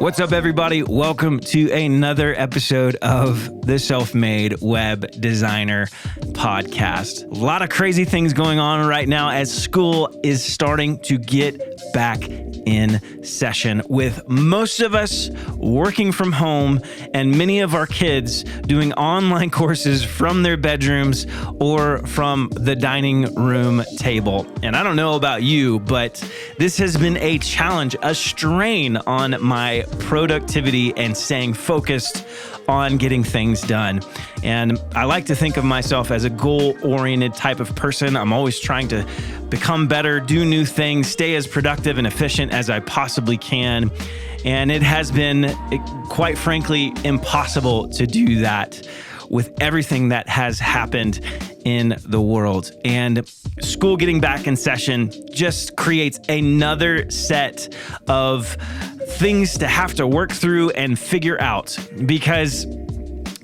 What's up, everybody? Welcome to another episode of the Self-Made Web Designer Podcast. A lot of crazy things going on right now as school is starting to get back in session, with most of us working from home and many of our kids doing online courses from their bedrooms or from the dining room table. And I don't know about you, but this has been a challenge, a strain on my productivity and staying focused on getting things done. And I like to think of myself as a goal-oriented type of person. I'm always trying to become better, do new things, stay as productive and efficient as I possibly can. And it has been, quite frankly, impossible to do that with everything that has happened in the world. And school getting back in session just creates another set of things to have to work through and figure out, because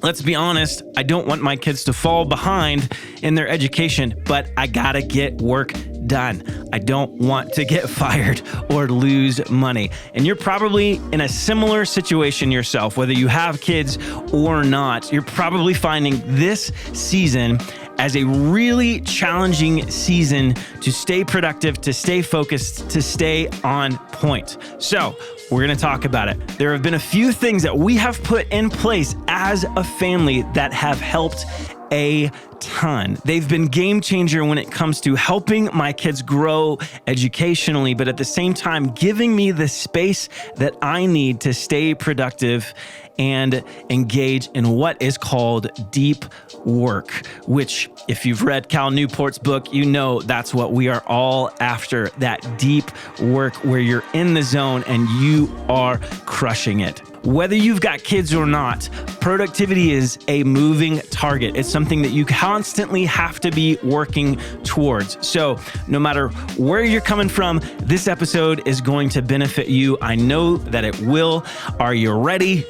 let's be honest, I don't want my kids to fall behind in their education, but I gotta get work done. I don't want to get fired or lose money. And you're probably in a similar situation yourself, whether you have kids or not. You're probably finding this season as a really challenging season to stay productive, to stay focused, to stay on point. So we're going to talk about it. There have been a few things that we have put in place as a family that have helped a ton. They've been game changer when it comes to helping my kids grow educationally, but at the same time, giving me the space that I need to stay productive and engage in what is called deep work, which if you've read Cal Newport's book, you know that's what we are all after, that deep work where you're in the zone and you are crushing it. Whether you've got kids or not, productivity is a moving target. It's something that you constantly have to be working towards. So no matter where you're coming from, this episode is going to benefit you. I know that it will. Are you ready?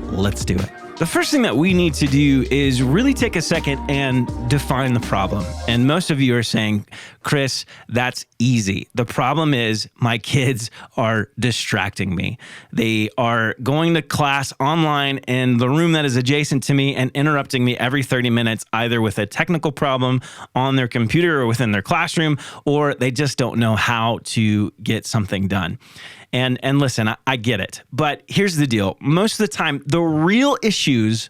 Let's do it. The first thing that we need to do is really take a second and define the problem. And most of you are saying, Chris, that's easy. The problem is my kids are distracting me. They are going to class online in the room that is adjacent to me and interrupting me every 30 minutes, either with a technical problem on their computer or within their classroom, or they just don't know how to get something done. And listen, I get it, but here's the deal. Most of the time, the real issues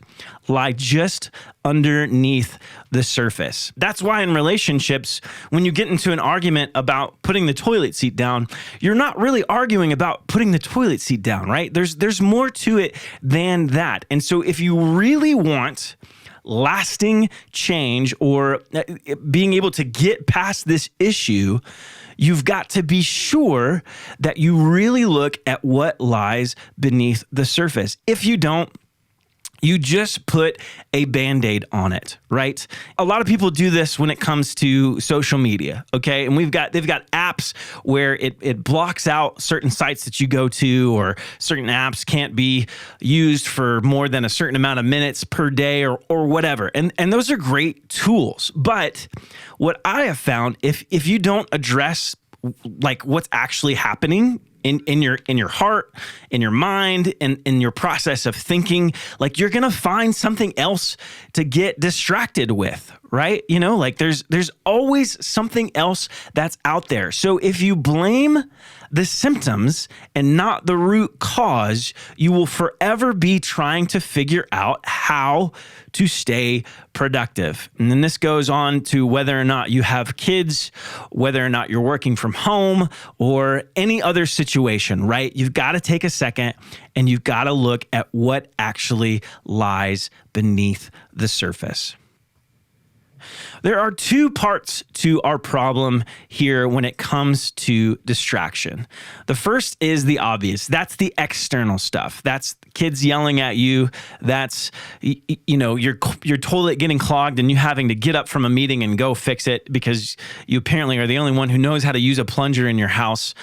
lie just underneath the surface. That's why in relationships, when you get into an argument about putting the toilet seat down, you're not really arguing about putting the toilet seat down, right? There's more to it than that. And so if you really want lasting change or being able to get past this issue, you've got to be sure that you really look at what lies beneath the surface. If you don't, you just put a Band-Aid on it, right? A lot of people do this when it comes to social media, okay? And they've got apps where it blocks out certain sites that you go to, or certain apps can't be used for more than a certain amount of minutes per day or whatever. And those are great tools. But what I have found, if you don't address like what's actually happening in your heart, in your mind, in your process of thinking, like you're gonna find something else to get distracted with, right? You know, like there's always something else that's out there. So if you blame the symptoms and not the root cause, you will forever be trying to figure out how to stay productive. And then this goes on to whether or not you have kids, whether or not you're working from home, or any other situation, right? You've got to take a second and you've got to look at what actually lies beneath the surface. There are two parts to our problem here when it comes to distraction. The first is the obvious. That's the external stuff. That's kids yelling at you. That's, your toilet getting clogged and you having to get up from a meeting and go fix it because you apparently are the only one who knows how to use a plunger in your house.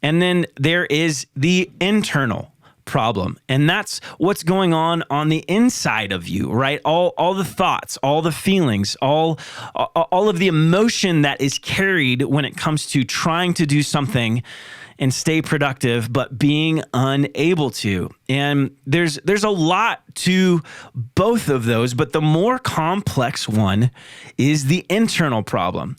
And then there is the internal problem. And that's what's going on the inside of you, right? All the thoughts, all the feelings, all of the emotion that is carried when it comes to trying to do something and stay productive, but being unable to. And there's a lot to both of those, but the more complex one is the internal problem.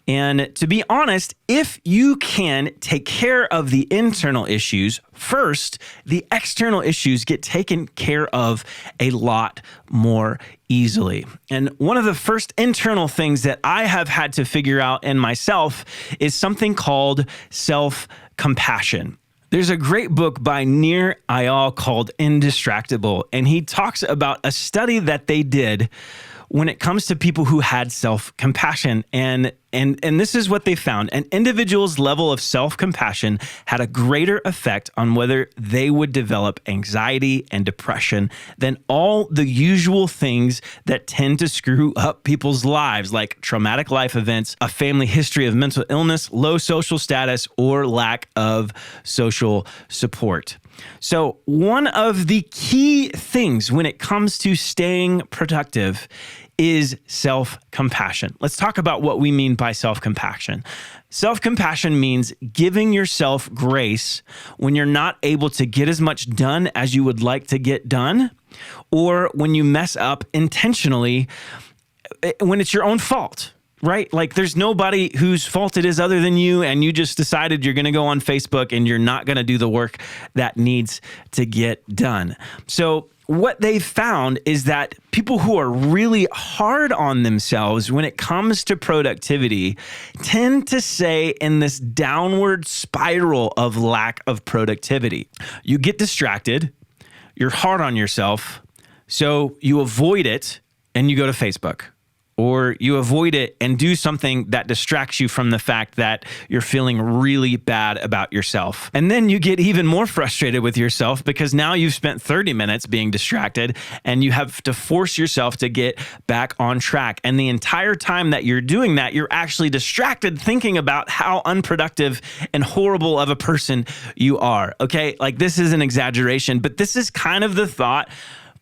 And to be honest, if you can take care of the internal issues first, the external issues get taken care of a lot more easily. And one of the first internal things that I have had to figure out in myself is something called self-compassion. There's a great book by Nir Eyal called Indistractable, and he talks about a study that they did when it comes to people who had self-compassion. And this is what they found. An individual's level of self-compassion had a greater effect on whether they would develop anxiety and depression than all the usual things that tend to screw up people's lives, like traumatic life events, a family history of mental illness, low social status, or lack of social support. So one of the key things when it comes to staying productive is self-compassion. Let's talk about what we mean by self-compassion. Self-compassion means giving yourself grace when you're not able to get as much done as you would like to get done, or when you mess up intentionally, when it's your own fault. Right? Like there's nobody whose fault it is other than you, and you just decided you're going to go on Facebook and you're not going to do the work that needs to get done. So what they found is that people who are really hard on themselves when it comes to productivity tend to stay in this downward spiral of lack of productivity. You get distracted, you're hard on yourself, so you avoid it and you go to Facebook. Or you avoid it and do something that distracts you from the fact that you're feeling really bad about yourself. And then you get even more frustrated with yourself because now you've spent 30 minutes being distracted and you have to force yourself to get back on track. And the entire time that you're doing that, you're actually distracted thinking about how unproductive and horrible of a person you are. Okay, like this is an exaggeration, but this is kind of the thought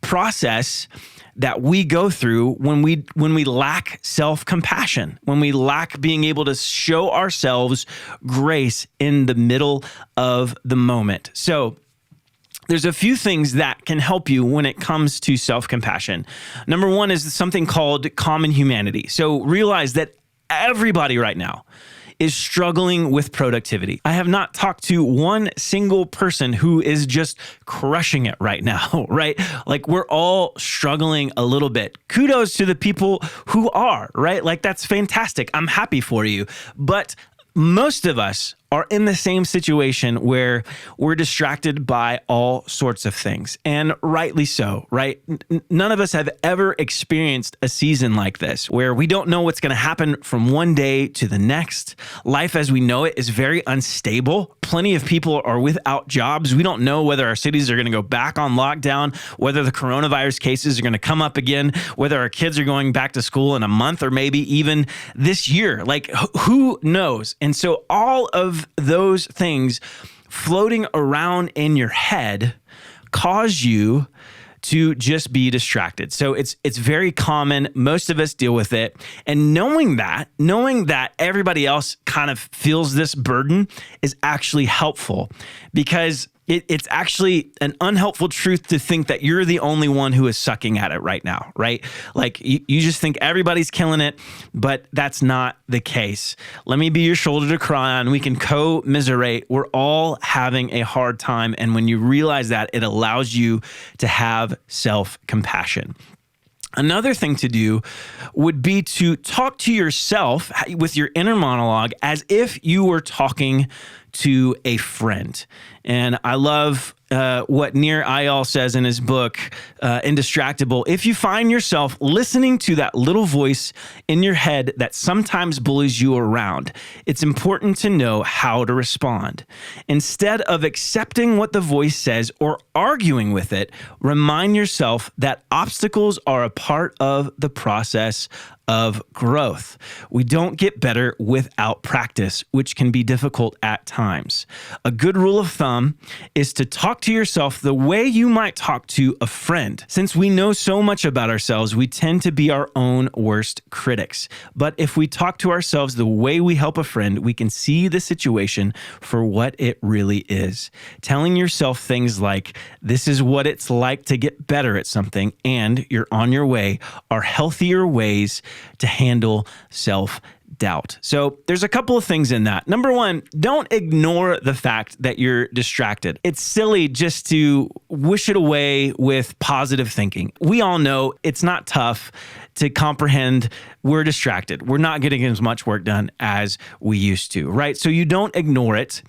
process that we go through when we lack self-compassion, when we lack being able to show ourselves grace in the middle of the moment. So there's a few things that can help you when it comes to self-compassion. Number one is something called common humanity. So realize that everybody right now is struggling with productivity. I have not talked to one single person who is just crushing it right now, right? Like we're all struggling a little bit. Kudos to the people who are, right? Like that's fantastic. I'm happy for you. But most of us are in the same situation where we're distracted by all sorts of things, and rightly so, right? None of us have ever experienced a season like this where we don't know what's going to happen from one day to the next. Life as we know it is very unstable. Plenty of people are without jobs. We don't know whether our cities are going to go back on lockdown, whether the coronavirus cases are going to come up again, whether our kids are going back to school in a month or maybe even this year. Like who knows? And so all of those things floating around in your head cause you to just be distracted. So it's very common. Most of us deal with it. And knowing that everybody else kind of feels this burden is actually helpful, because it's actually an unhelpful truth to think that you're the only one who is sucking at it right now, right? Like you just think everybody's killing it, but that's not the case. Let me be your shoulder to cry on. We can commiserate. We're all having a hard time. And when you realize that, it allows you to have self-compassion. Another thing to do would be to talk to yourself with your inner monologue as if you were talking to a friend. And I love what Nir Eyal says in his book, Indistractable. If you find yourself listening to that little voice in your head that sometimes bullies you around, it's important to know how to respond. Instead of accepting what the voice says or arguing with it, remind yourself that obstacles are a part of the process of growth. We don't get better without practice, which can be difficult at times. A good rule of thumb is to talk to yourself the way you might talk to a friend. Since we know so much about ourselves, we tend to be our own worst critics. But if we talk to ourselves the way we help a friend, we can see the situation for what it really is. Telling yourself things like, this is what it's like to get better at something, and you're on your way, are healthier ways to handle self-doubt. So there's a couple of things in that. Number one, don't ignore the fact that you're distracted. It's silly just to wish it away with positive thinking. We all know it's not tough to comprehend we're distracted. We're not getting as much work done as we used to, right? So you don't ignore it.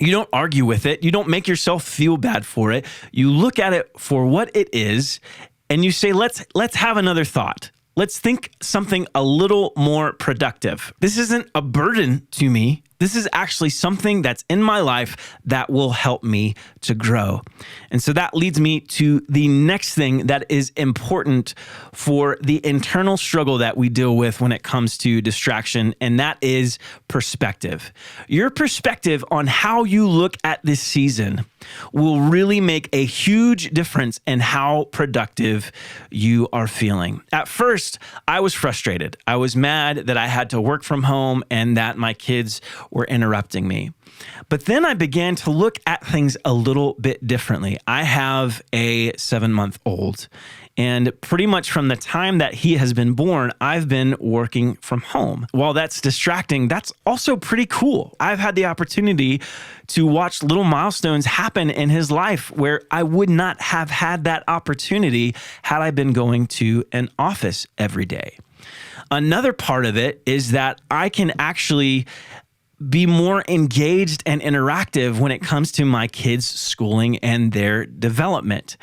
You don't argue with it. You don't make yourself feel bad for it. You look at it for what it is, and you say, let's have another thought. Let's think something a little more productive. This isn't a burden to me. This is actually something that's in my life that will help me to grow. And so that leads me to the next thing that is important for the internal struggle that we deal with when it comes to distraction, and that is perspective. Your perspective on how you look at this season will really make a huge difference in how productive you are feeling. At first, I was frustrated. I was mad that I had to work from home and that my kids were interrupting me. But then I began to look at things a little bit differently. I have a 7-month-old, and pretty much from the time that he has been born, I've been working from home. While that's distracting, that's also pretty cool. I've had the opportunity to watch little milestones happen in his life where I would not have had that opportunity had I been going to an office every day. Another part of it is that I can actually be more engaged and interactive when it comes to my kids' schooling and their development.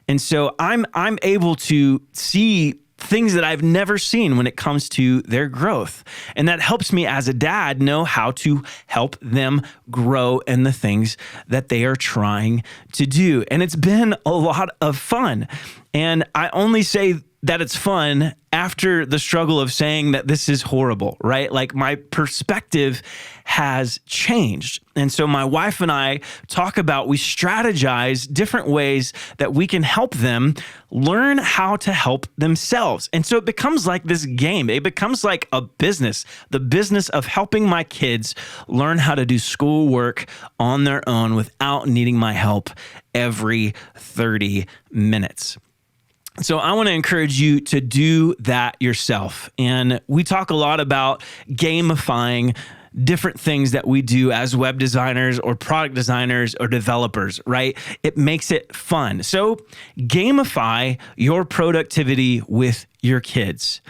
And so I'm able to see things that I've never seen when it comes to their growth. And that helps me as a dad know how to help them grow in the things that they are trying to do. And it's been a lot of fun. And I only say that it's fun after the struggle of saying that this is horrible, right? Like my perspective has changed. And so my wife and I talk about, we strategize different ways that we can help them learn how to help themselves. And so it becomes like this game. It becomes like a business, the business of helping my kids learn how to do schoolwork on their own without needing my help every 30 minutes. So I want to encourage you to do that yourself. And we talk a lot about gamifying different things that we do as web designers or product designers or developers, right? It makes it fun. So gamify your productivity with your kids.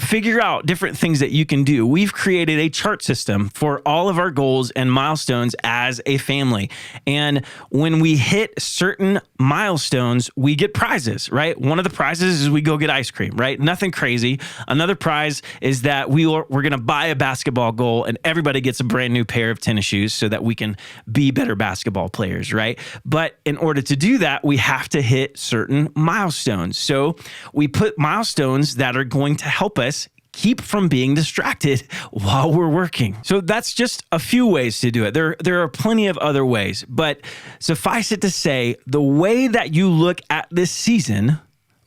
Figure out different things that you can do. We've created a chart system for all of our goals and milestones as a family. And when we hit certain milestones, we get prizes, right? One of the prizes is we go get ice cream, right? Nothing crazy. Another prize is that we're going to buy a basketball goal and everybody gets a brand new pair of tennis shoes so that we can be better basketball players, right? But in order to do that, we have to hit certain milestones. So we put milestones that are going to help us keep from being distracted while we're working. So that's just a few ways to do it. There are plenty of other ways, but suffice it to say, the way that you look at this season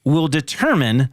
will determine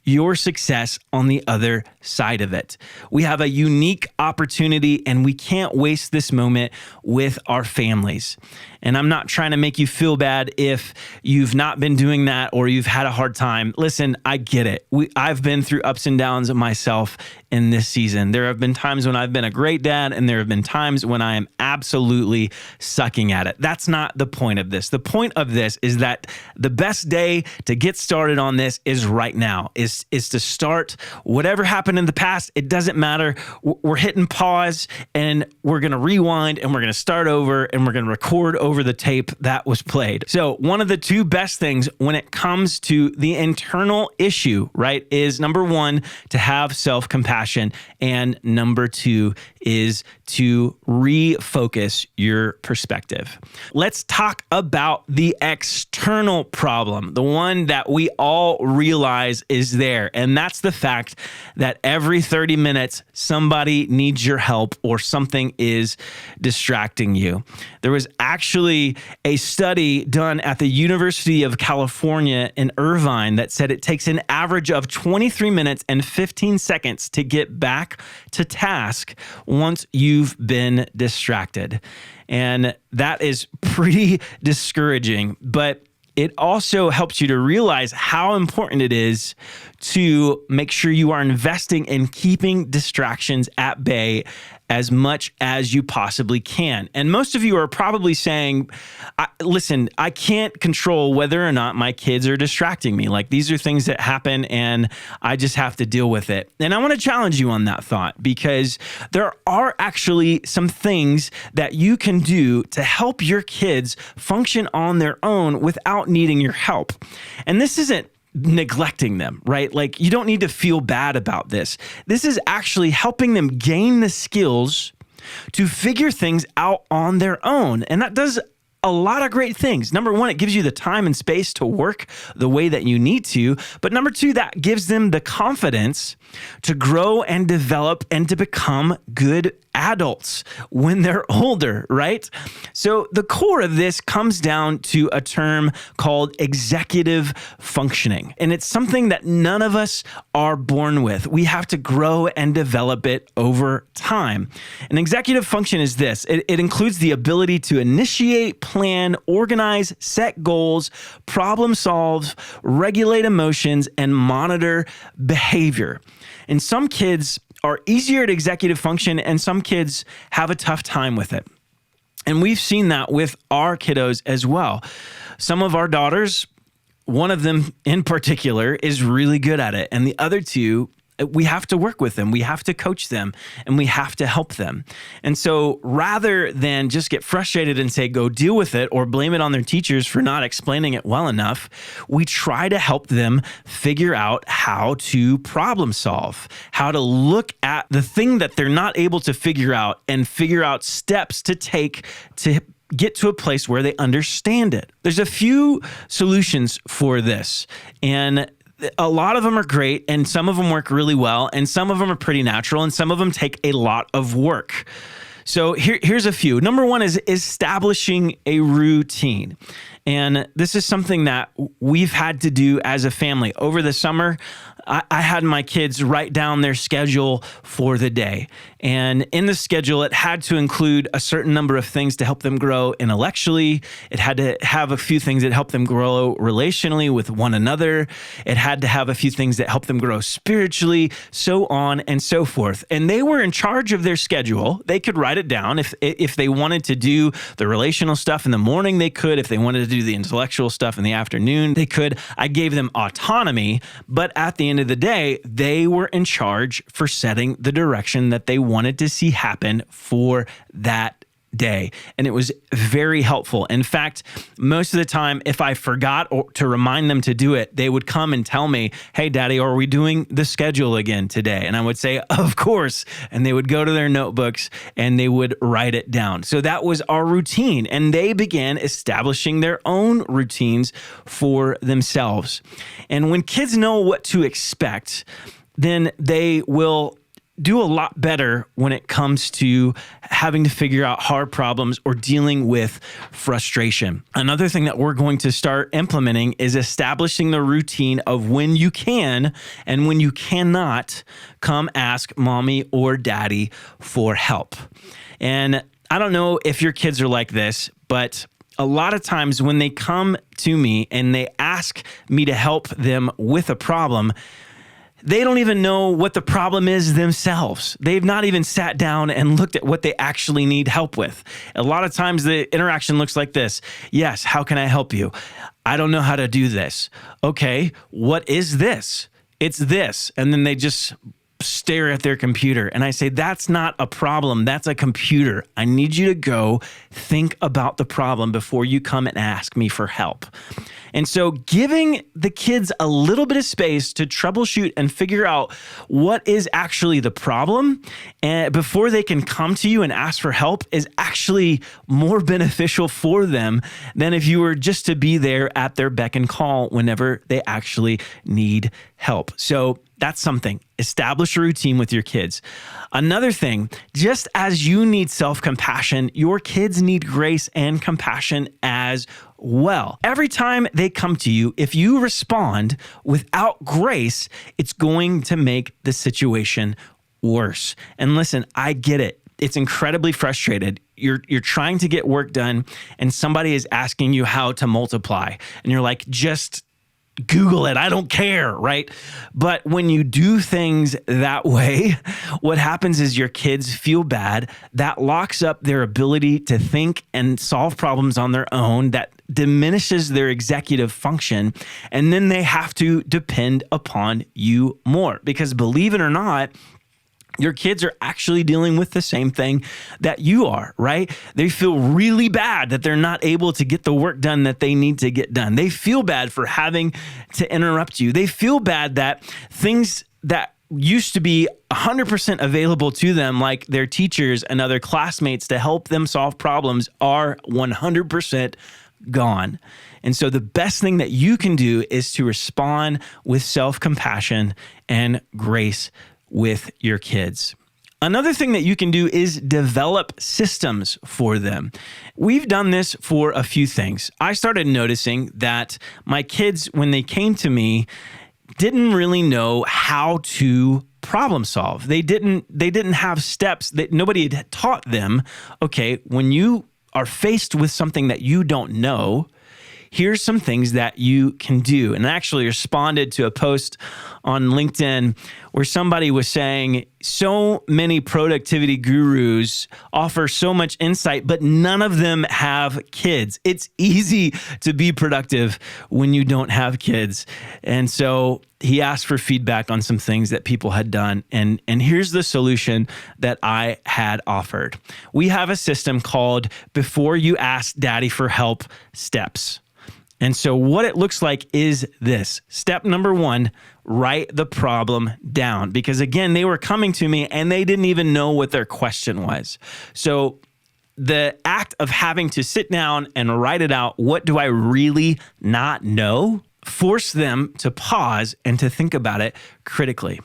your success on the other side of it. We have a unique opportunity and we can't waste this moment with our families. And I'm not trying to make you feel bad if you've not been doing that or you've had a hard time. Listen, I get it. I've been through ups and downs myself in this season. There have been times when I've been a great dad and there have been times when I am absolutely sucking at it. That's not the point of this. The point of this is that the best day to get started on this is right now, is to start. Whatever happened in the past, it doesn't matter. We're hitting pause and we're going to rewind and we're going to start over and we're going to record over the tape that was played. So one of the two best things when it comes to the internal issue, right, is number one, to have self-compassion, and number two is to refocus your perspective. Let's talk about the external problem, the one that we all realize is there. And that's the fact that every 30 minutes, somebody needs your help or something is distracting you. There was actually a study done at the University of California in Irvine that said it takes an average of 23 minutes and 15 seconds to get back to task once you've been distracted. And that is pretty discouraging, but it also helps you to realize how important it is to make sure you are investing in keeping distractions at bay as much as you possibly can. And most of you are probably saying, listen, I can't control whether or not my kids are distracting me. Like, these are things that happen and I just have to deal with it. And I want to challenge you on that thought, because there are actually some things that you can do to help your kids function on their own without needing your help. And this isn't neglecting them, right? Like, you don't need to feel bad about this. This is actually helping them gain the skills to figure things out on their own. And that does a lot of great things. Number one, it gives you the time and space to work the way that you need to. But number two, that gives them the confidence to grow and develop and to become good adults when they're older, right? So the core of this comes down to a term called executive functioning. And it's something that none of us are born with. We have to grow and develop it over time. An executive function is this. It includes the ability to initiate, plan, organize, set goals, problem solve, regulate emotions, and monitor behavior. And some kids are easier at executive function, and some kids have a tough time with it. And we've seen that with our kiddos as well. Some of our daughters, one of them in particular, is really good at it. And the other two, we have to work with them. We have to coach them, and we have to help them. And so rather than just get frustrated and say, go deal with it, or blame it on their teachers for not explaining it well enough, we try to help them figure out how to problem solve, how to look at the thing that they're not able to figure out and figure out steps to take to get to a place where they understand it. There's a few solutions for this, and a lot of them are great, and some of them work really well, and some of them are pretty natural, and some of them take a lot of work. So here's a few. Number one is establishing a routine. And this is something that we've had to do as a family. Over the summer, I had my kids write down their schedule for the day. And in the schedule, it had to include a certain number of things to help them grow intellectually. It had to have a few things that help them grow relationally with one another. It had to have a few things that help them grow spiritually, so on and so forth. And they were in charge of their schedule. They could write it down. If they wanted to do the relational stuff in the morning, they could. If they wanted to do the intellectual stuff in the afternoon, they could. I gave them autonomy, but at the end of the day, they were in charge for setting the direction that they wanted to see happen for that day. And it was very helpful. In fact, most of the time, if I forgot to remind them to do it, they would come and tell me, hey, Daddy, are we doing the schedule again today? And I would say, of course. And they would go to their notebooks and they would write it down. So that was our routine. And they began establishing their own routines for themselves. And when kids know what to expect, then they will do a lot better when it comes to having to figure out hard problems or dealing with frustration. Another thing that we're going to start implementing is establishing the routine of when you can and when you cannot come ask mommy or daddy for help. And I don't know if your kids are like this, but a lot of times when they come to me and they ask me to help them with a problem, they don't even know what the problem is themselves. They've not even sat down and looked at what they actually need help with. A lot of times the interaction looks like this. Yes, how can I help you? I don't know how to do this. Okay, what is this? It's this. And then they just stare at their computer. And I say, that's not a problem. That's a computer. I need you to go think about the problem before you come and ask me for help. And so giving the kids a little bit of space to troubleshoot and figure out what is actually the problem and before they can come to you and ask for help is actually more beneficial for them than if you were just to be there at their beck and call whenever they actually need help. So that's something. Establish a routine with your kids. Another thing, just as you need self-compassion, your kids need grace and compassion as well. Every time they come to you, if you respond without grace, it's going to make the situation worse. And listen, I get it. It's incredibly frustrated. You're trying to get work done and somebody is asking you how to multiply. And you're like, just Google it. I don't care, right? But when you do things that way, what happens is your kids feel bad. That locks up their ability to think and solve problems on their own. That diminishes their executive function. And then they have to depend upon you more. Because believe it or not, your kids are actually dealing with the same thing that you are, right? They feel really bad that they're not able to get the work done that they need to get done. They feel bad for having to interrupt you. They feel bad that things that used to be 100% available to them, like their teachers and other classmates to help them solve problems, are 100% gone. And so the best thing that you can do is to respond with self-compassion and grace with your kids. Another thing that you can do is develop systems for them. We've done this for a few things. I started noticing that my kids, when they came to me, didn't really know how to problem solve. They didn't have steps that nobody had taught them. Okay, when you are faced with something that you don't know, here's some things that you can do. And I actually responded to a post on LinkedIn where somebody was saying, so many productivity gurus offer so much insight, but none of them have kids. It's easy to be productive when you don't have kids. And so he asked for feedback on some things that people had done. And here's the solution that I had offered. We have a system called Before You Ask Daddy for Help Steps. And so what it looks like is this. Step number 1, write the problem down. Because again, they were coming to me and they didn't even know what their question was. So the act of having to sit down and write it out, what do I really not know? Force them to pause and to think about it critically.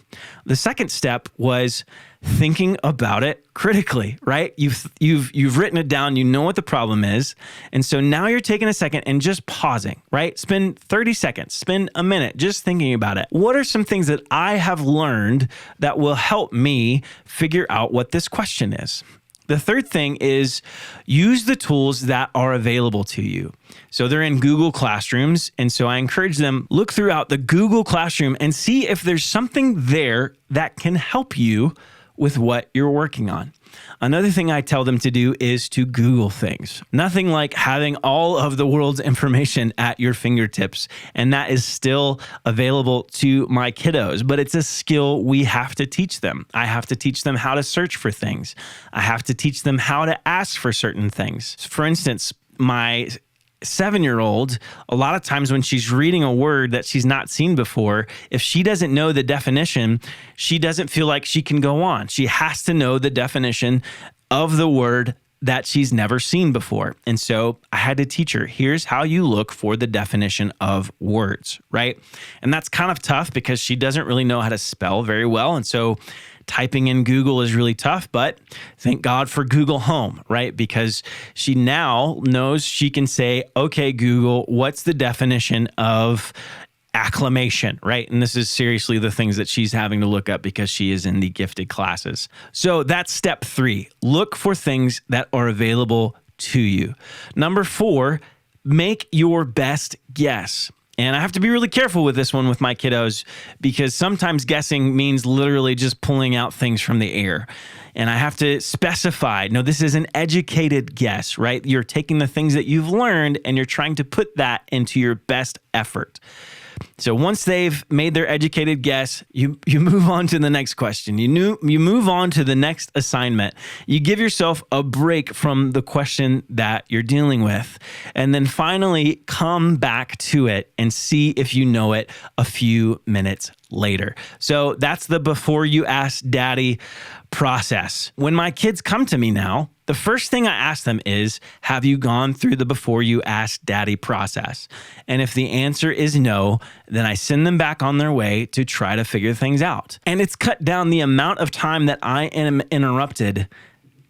The second step was thinking about it critically, right? You've written it down, you know what the problem is. And so now you're taking a second and just pausing, right? Spend 30 seconds, spend a minute just thinking about it. What are some things that I have learned that will help me figure out what this question is? The third thing is use the tools that are available to you. So they're in Google Classrooms. And so I encourage them, look throughout the Google Classroom and see if there's something there that can help you with what you're working on. Another thing I tell them to do is to Google things. Nothing like having all of the world's information at your fingertips. And that is still available to my kiddos, but it's a skill we have to teach them. I have to teach them how to search for things. I have to teach them how to ask for certain things. For instance, my 7-year-old, a lot of times when she's reading a word that she's not seen before, if she doesn't know the definition, she doesn't feel like she can go on. She has to know the definition of the word that she's never seen before. And so I had to teach her, here's how you look for the definition of words, right? And that's kind of tough because she doesn't really know how to spell very well. And so typing in Google is really tough, but thank God for Google Home, right? Because she now knows she can say, okay, Google, what's the definition of acclamation, right? And this is seriously the things that she's having to look up because she is in the gifted classes. So that's step 3. Look for things that are available to you. Number 4, make your best guess. And I have to be really careful with this one with my kiddos because sometimes guessing means literally just pulling out things from the air. And I have to specify, no, this is an educated guess, right? You're taking the things that you've learned and you're trying to put that into your best effort. So once they've made their educated guess, you move on to the next question. You move on to the next assignment. You give yourself a break from the question that you're dealing with, and then finally come back to it and see if you know it a few minutes later. So that's the before you ask daddy process. When my kids come to me now, the first thing I ask them is, have you gone through the before you ask daddy process? And if the answer is no, then I send them back on their way to try to figure things out. And it's cut down the amount of time that I am interrupted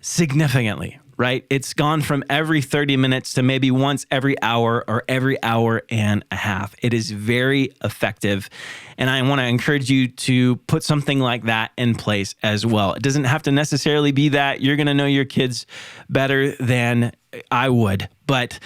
significantly, right? It's gone from every 30 minutes to maybe once every hour or every hour and a half. It is very effective. And I want to encourage you to put something like that in place as well. It doesn't have to necessarily be that you're going to know your kids better than I would, but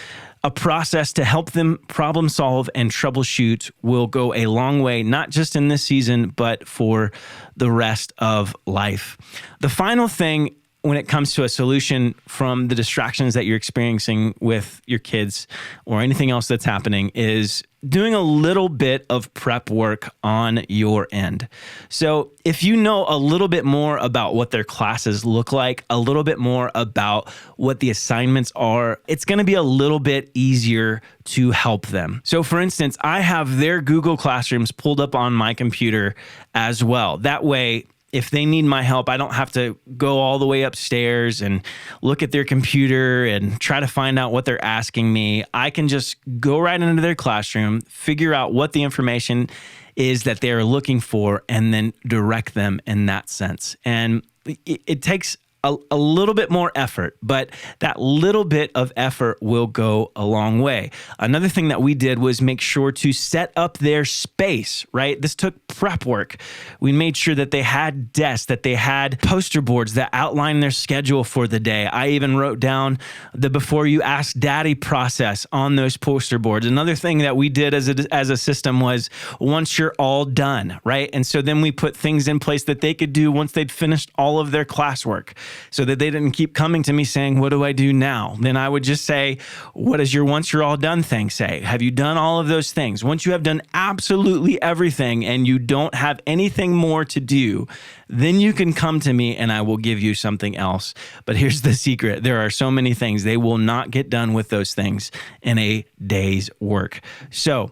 a process to help them problem solve and troubleshoot will go a long way, not just in this season, but for the rest of life. The final thing when it comes to a solution from the distractions that you're experiencing with your kids or anything else that's happening is doing a little bit of prep work on your end. So if you know a little bit more about what their classes look like, a little bit more about what the assignments are, it's going to be a little bit easier to help them. So for instance, I have their Google Classrooms pulled up on my computer as well. That way, if they need my help, I don't have to go all the way upstairs and look at their computer and try to find out what they're asking me. I can just go right into their classroom, figure out what the information is that they're looking for, and then direct them in that sense. And it takes a little bit more effort, but that little bit of effort will go a long way. Another thing that we did was make sure to set up their space, right? This took prep work. We made sure that they had desks, that they had poster boards that outline their schedule for the day. I even wrote down the before you ask daddy process on those poster boards. Another thing that we did as a system was once you're all done, right? And so then we put things in place that they could do once they'd finished all of their classwork, so that they didn't keep coming to me saying, what do I do now? Then I would just say, what does your once you're all done thing say? Have you done all of those things? Once you have done absolutely everything and you don't have anything more to do, then you can come to me and I will give you something else. But here's the secret. There are so many things. They will not get done with those things in a day's work. So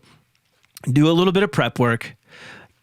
do a little bit of prep work.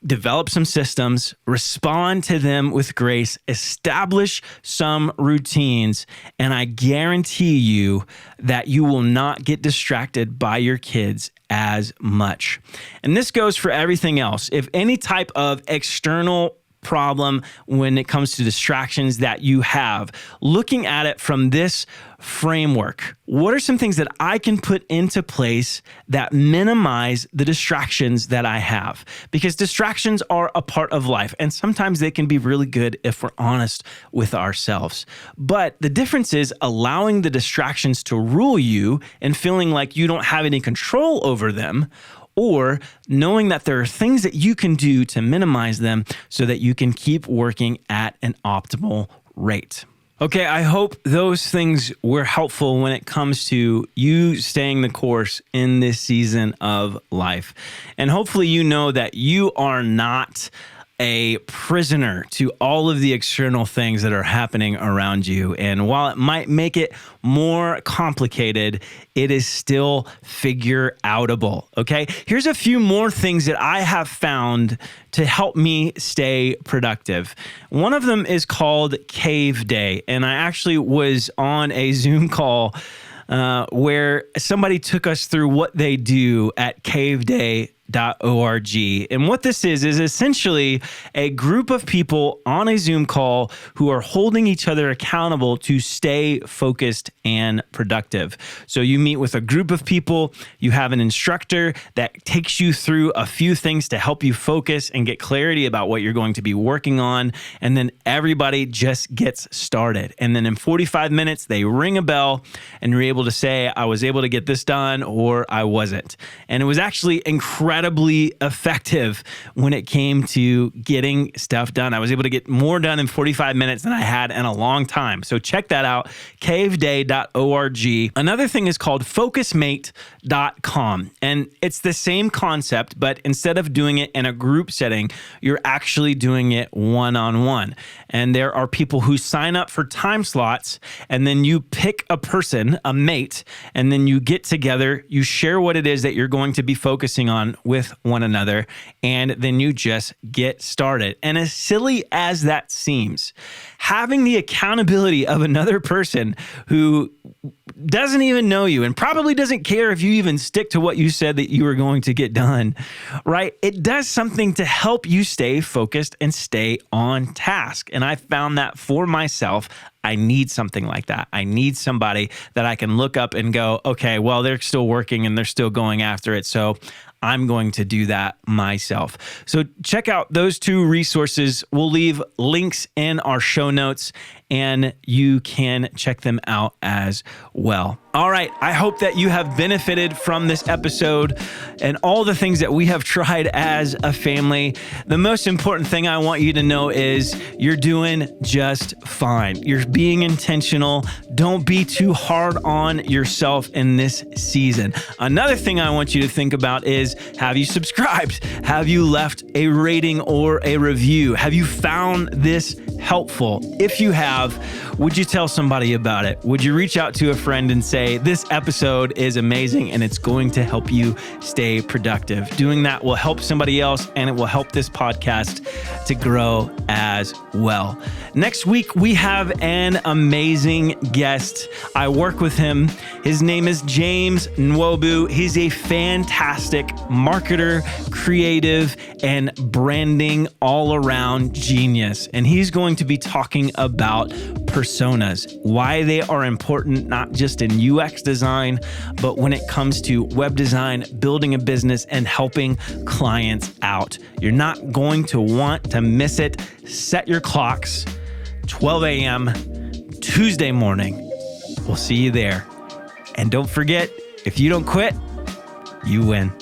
Develop some systems, respond to them with grace, establish some routines, and I guarantee you that you will not get distracted by your kids as much. And this goes for everything else. If any type of external problem when it comes to distractions that you have, looking at it from this framework, what are some things that I can put into place that minimize the distractions that I have? Because distractions are a part of life, and sometimes they can be really good if we're honest with ourselves. But the difference is allowing the distractions to rule you and feeling like you don't have any control over them, or knowing that there are things that you can do to minimize them so that you can keep working at an optimal rate. Okay, I hope those things were helpful when it comes to you staying the course in this season of life. And hopefully you know that you are not a prisoner to all of the external things that are happening around you. And while it might make it more complicated, it is still figure outable. Okay. Here's a few more things that I have found to help me stay productive. One of them is called Cave Day. And I actually was on a Zoom call where somebody took us through what they do at caveday.org. And what this is essentially a group of people on a Zoom call who are holding each other accountable to stay focused and productive. So you meet with a group of people, you have an instructor that takes you through a few things to help you focus and get clarity about what you're going to be working on. And then everybody just gets started. And then in 45 minutes, they ring a bell and you're able to say, I was able to get this done or I wasn't. And it was actually incredible incredibly effective when it came to getting stuff done. I was able to get more done in 45 minutes than I had in a long time. So check that out, caveday.org. Another thing is called Focusmate.com. And it's the same concept, but instead of doing it in a group setting, you're actually doing it one-on-one. And there are people who sign up for time slots, and then you pick a person, a mate, and then you get together, you share what it is that you're going to be focusing on with one another, and then you just get started. And as silly as that seems, having the accountability of another person who doesn't even know you and probably doesn't care if you even stick to what you said that you were going to get done, right? It does something to help you stay focused and stay on task. And I found that for myself, I need something like that. I need somebody that I can look up and go, okay, well, they're still working and they're still going after it. So I'm going to do that myself. So check out those two resources. We'll leave links in our show notes and you can check them out as well. All right. I hope that you have benefited from this episode and all the things that we have tried as a family. The most important thing I want you to know is you're doing just fine. You're being intentional. Don't be too hard on yourself in this season. Another thing I want you to think about is, have you subscribed? Have you left a rating or a review? Have you found this helpful? If you have, would you tell somebody about it? Would you reach out to a friend and say, this episode is amazing and it's going to help you stay productive? Doing that will help somebody else and it will help this podcast to grow as well. Next week, we have an amazing guest. I work with him. His name is James Nwobu. He's a fantastic marketer, creative, and branding all-around genius. And he's going to be talking about personas, why they are important, not just in UX design, but when it comes to web design, building a business, and helping clients out. You're not going to want to miss it. Set your clocks, 12 a.m., Tuesday morning. We'll see you there. And don't forget, if you don't quit, you win.